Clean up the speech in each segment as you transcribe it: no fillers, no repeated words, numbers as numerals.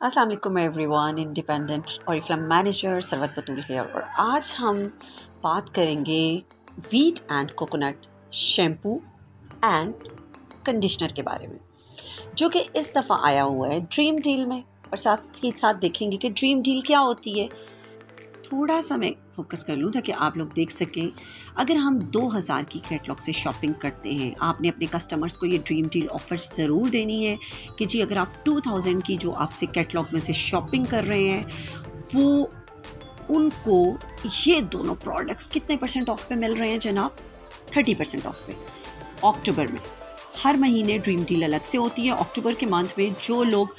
अस्सलाम वालेकुम everyone, independent Oriflame manager Sarwat Batool है और आज हम बात करेंगे wheat and coconut shampoo and conditioner के बारे में, जो कि इस दफ़ा आया हुआ है ड्रीम डील में। और साथ ही साथ देखेंगे कि ड्रीम डील क्या होती है। थोड़ा सा मैं फोकस कर लूँ ताकि आप लोग देख सकें। अगर हम 2000 की कैटलॉग से शॉपिंग करते हैं, आपने अपने कस्टमर्स को ये ड्रीम डील ऑफ़र्स ज़रूर देनी है कि जी अगर आप 2000 की जो आपसे कैटलॉग में से शॉपिंग कर रहे हैं, वो उनको ये दोनों प्रोडक्ट्स कितने % ऑफ पे मिल रहे हैं जनाब? 30% ऑफ पे। अक्टूबर में हर महीने ड्रीम डील अलग से होती है। अक्टूबर के मंथ में जो लोग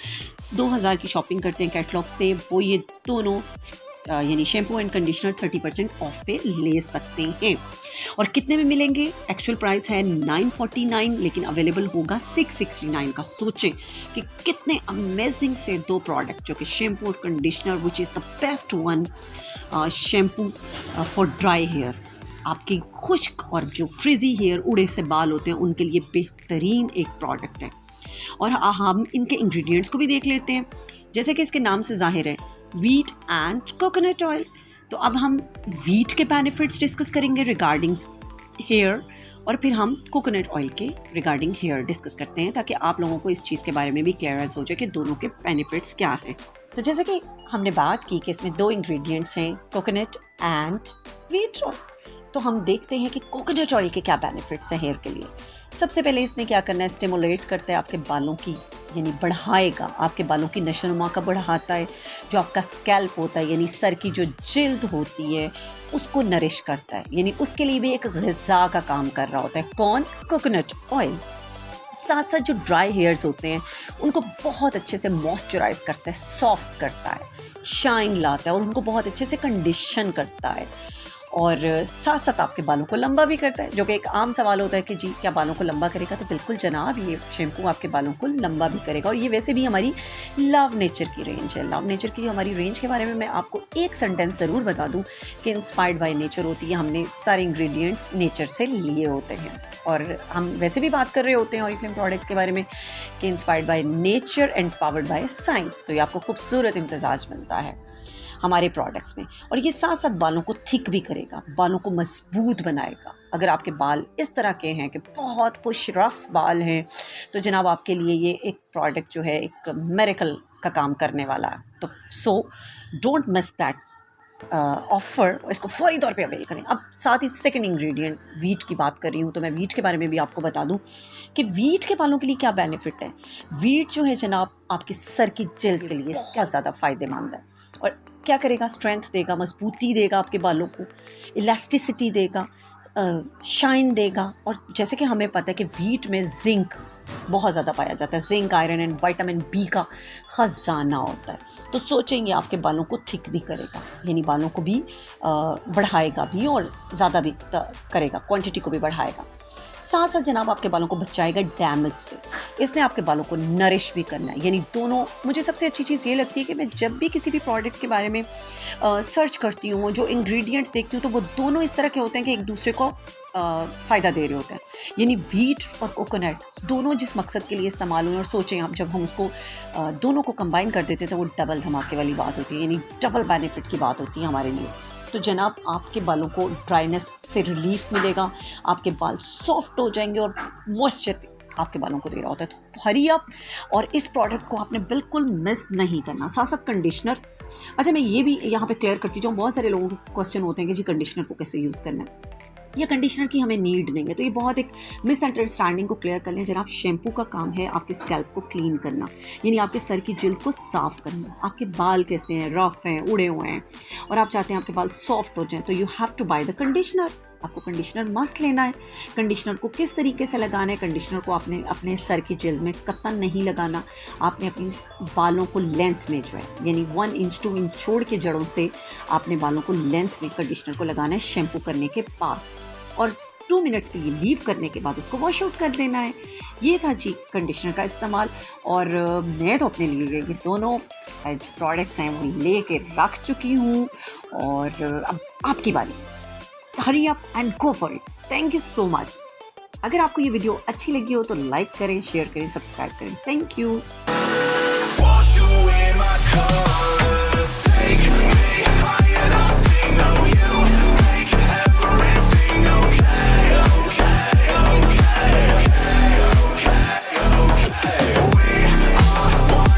2000 की शॉपिंग करते हैं कैटलॉग से, वो ये दोनों यानी शैम्पू एंड कंडीशनर 30% ऑफ पे ले सकते हैं। और कितने में मिलेंगे? एक्चुअल प्राइस है 949, लेकिन अवेलेबल होगा 669 का। सोचें कि कितने अमेजिंग से दो प्रोडक्ट, जो कि शैम्पू और conditioner which is the best one shampoo for dry hair, आपकी खुश्क और जो फ्रिजी हेयर, उड़े से बाल होते हैं, उनके लिए बेहतरीन एक प्रोडक्ट है। और हम इनके इंग्रेडिएंट्स को भी देख लेते हैं। जैसे कि इसके नाम से जाहिर है, वीट एंड कोकोनट ऑयल। तो अब हम वीट के बेनिफिट्स डिस्कस करेंगे रिगार्डिंग हेयर, और फिर हम कोकोनट ऑयल के रिगार्डिंग हेयर डिस्कस करते हैं, ताकि आप लोगों को इस चीज़ के बारे में भी क्लियरेंस हो जाए कि दोनों के बेनिफिट्स क्या हैं। तो जैसे कि हमने बात की कि इसमें दो इंग्रेडिएंट्स हैं, कोकोनट एंड वीट ऑयल। तो हम देखते हैं कि कोकोनट ऑयल के क्या बेनिफिट्स हैं हेयर के लिए। सबसे पहले इसने क्या करना है, स्टिमुलेट करता है आपके बालों की, यानी बढ़ाएगा आपके बालों की नशोनुमा का, बढ़ाता है। जो आपका स्कैल्प होता है, यानी सर की जो जिल्द होती है, उसको नरिश करता है, यानी उसके लिए भी एक ग़िज़ा का काम कर रहा होता है। कौन? Coconut oil. साथ साथ जो ड्राई हेयर्स होते हैं, उनको बहुत अच्छे से मॉइस्चराइज करता है, सॉफ्ट करता है, शाइन लाता है, और उनको बहुत अच्छे से कंडीशन करता है। और साथ साथ आपके बालों को लंबा भी करता है, जो कि एक आम सवाल होता है कि जी क्या बालों को लंबा करेगा? तो बिल्कुल जनाब, ये शैम्पू आपके बालों को लंबा भी करेगा। और ये वैसे भी हमारी लव नेचर की रेंज है। लव नेचर की हमारी रेंज के बारे में मैं आपको एक सेंटेंस ज़रूर बता दूं कि इंस्पायर्ड बाय नेचर होती है। हमने सारे इंग्रेडिएंट्स नेचर से लिए होते हैं, और हम वैसे भी बात कर रहे होते हैं ऑरिफ्लेम प्रोडक्ट्स के बारे में कि inspired by nature and powered by science. तो ये आपको खूबसूरत इम्तिजाज मिलता है हमारे प्रोडक्ट्स में। और ये साथ साथ बालों को थिक भी करेगा, बालों को मजबूत बनाएगा। अगर आपके बाल इस तरह के हैं कि बहुत खुश रफ बाल हैं, तो जनाब आपके लिए ये एक प्रोडक्ट जो है एक मिरेकल का काम करने वाला है। तो so don't miss that offer, इसको फौरी तौर पे अवेल करें। अब साथ ही सेकंड इंग्रेडिएंट वीट की बात कर रही हूँ, तो मैं वीट के बारे में भी आपको बता दूँ कि वीट के बालों के लिए क्या बेनिफिट है। वीट जो है जनाब आपके सर की जिल्द के लिए बहुत ज़्यादा फ़ायदेमंद है। और क्या करेगा? स्ट्रेंथ देगा, मजबूती देगा आपके बालों को, इलास्टिसिटी देगा, शाइन देगा। और जैसे कि हमें पता है कि वीट में जिंक बहुत ज़्यादा पाया जाता है। Zinc, iron and vitamin B का ख़जाना होता है। तो सोचेंगे आपके बालों को थिक भी करेगा, यानी बालों को भी बढ़ाएगा भी, और ज़्यादा भी करेगा, क्वांटिटी को भी बढ़ाएगा। साथ साथ जनाब आपके बालों को बचाएगा डैमेज से। इसने आपके बालों को नरिश भी करना है, यानी दोनों। मुझे सबसे अच्छी चीज़ ये लगती है कि मैं जब भी किसी भी प्रोडक्ट के बारे में सर्च करती हूँ, जो इंग्रेडिएंट्स देखती हूँ, तो वो दोनों इस तरह के होते हैं कि एक दूसरे को फ़ायदा दे रहे होते हैं। यानी वीट और कोकोनट दोनों जिस मकसद के लिए इस्तेमाल हुए, और सोचें आप जब हम उसको दोनों को कंबाइन कर देते हैं, तो वो डबल धमाके वाली बात होती है, यानी डबल बेनिफिट की बात होती है हमारे लिए। तो जनाब आपके बालों को ड्राइनेस से रिलीफ मिलेगा, आपके बाल सॉफ्ट हो जाएंगे, और मॉइस्चर आपके बालों को दे रहा होता है। तो हरी अप, और इस प्रोडक्ट को आपने बिल्कुल मिस नहीं करना। साथ साथ कंडीशनर। अच्छा, मैं ये भी यहाँ पे क्लियर करती जाऊँ, बहुत सारे लोगों के क्वेश्चन होते हैं कि जी कंडीशनर को कैसे यूज़ करना है, या कंडीशनर की हमें नीड नहीं है। तो ये बहुत एक मिसअंडरस्टैंडिंग को क्लियर कर लें। जनाब शैम्पू का काम है आपके स्कैल्प को क्लीन करना, यानी आपके सर की जिल्द को साफ़ करना। आपके बाल कैसे हैं? रफ हैं, उड़े हुए हैं, और आप चाहते हैं आपके बाल सॉफ्ट हो जाएं, तो you have to buy the conditioner. आपको कंडीशनर मस्ट लेना है। कंडीशनर को किस तरीके से लगाना है? कंडीशनर को आपने अपने सर की जिल्द में कतन नहीं लगाना। आपने अपनी बालों को लेंथ में जो है, यानी 1 इंच 2 इंच छोड़ के जड़ों से आपने बालों को लेंथ में कंडीशनर को लगाना है शैम्पू करने के बाद, और 2 मिनट्स के लिए लीव करने के बाद उसको वॉश आउट कर देना है। ये था जी कंडीशनर का इस्तेमाल। और मैं तो अपने लिए ये दोनों जो प्रोडक्ट्स हैं वो ले के रख चुकी हूँ, और अब आपकी बारी। Hurry up and go for it. Thank you so much. अगर आपको ये वीडियो अच्छी लगी हो तो लाइक करें, शेयर करें, सब्सक्राइब करें। Thank you.